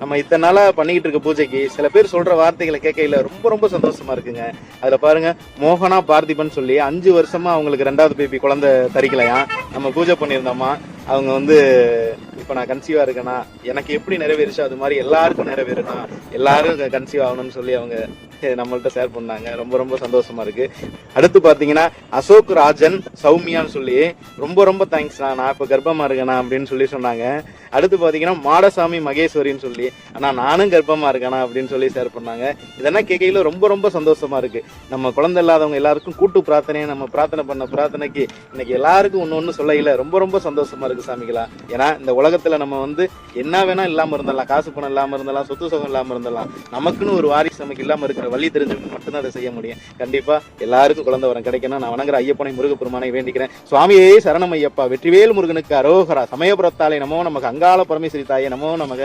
நம்ம இத்தனை நாளா பண்ணிக்கிட்டு இருக்க பூஜைக்கு சில பேர் சொல்ற வார்த்தைகளை கேட்கையில ரொம்ப ரொம்ப சந்தோஷமா இருக்குங்க. அதுல பாருங்க, மோகனா பார்த்திபன் சொல்லி 5 வருஷமா அவங்களுக்கு 2வது பேபி குழந்தை தரிக்கலையா. நம்ம பூஜை பண்ணியிருந்தோமா, அவங்க வந்து இப்ப நான் கன்சீவா இருக்கேனா, எனக்கு எப்படி நிறைவேறிச்சோ அது மாதிரி எல்லாருக்கும் நிறைவேறணும், எல்லாரும் கன்சீவ் ஆகணும்னு சொல்லி அவங்க நம்மள்ட்ட ஷேர் பண்ணாங்க. ரொம்ப ரொம்ப சந்தோஷமா இருக்கு. அடுத்து பாத்தீங்கன்னா அசோக் ராஜன் சௌமியான்னு சொல்லி ரொம்ப ரொம்ப தேங்க்ஸ்ண்ணா, நான் இப்ப கர்ப்பமா இருக்கேனா அப்படின்னு சொல்லி சொன்னாங்க. அடுத்து பாத்தீங்கன்னா மாடசாமி மகேஸ்வரின்னு சொல்லி, ஆனா நானும் கர்ப்பமா இருக்கேனா அப்படின்னு சொல்லி ஷேர் பண்ணாங்க. இதெல்லாம் கேட்கையில ரொம்ப ரொம்ப சந்தோஷமா இருக்கு. நம்ம குழந்தை இல்லாதவங்க எல்லாருக்கும் கூட்டு பிரார்த்தனையை நம்ம பிரார்த்தனை பண்ண பிரார்த்தனைக்கு இன்னைக்கு எல்லாருக்கும் ஒன்னு சொல்லையில ரொம்ப ரொம்ப சந்தோஷமா இருக்கு சாமிகளா. ஏன்னா இந்த உலகத்துல நம்ம வந்து என்ன வேணா இல்லாம இருந்தலாம், காசு பணம் இல்லாம இருந்தலாம், சொத்து சுகம் இல்லாம இருந்தலாம், நமக்குன்னு ஒரு வாரிசு நமக்கு இல்லாம இருக்கிற வழி தெரிஞ்சவங்க மட்டும்தான் அதை செய்ய முடியும். கண்டிப்பா எல்லாருக்கும் குழந்தை வரம் கிடைக்கணும். நான் வணங்குற ஐயப்பனை முருகப்பெருமானை வேண்டிக்கிறேன். சுவாமியே சரணம் ஐயப்பா, வெற்றிவேல் முருகனுக்கு அரோகரா, சமயபுரத்தாலே நமோ நமக்கு, அங்காள பரமேஸ்வரி தாயே நமோ நமக.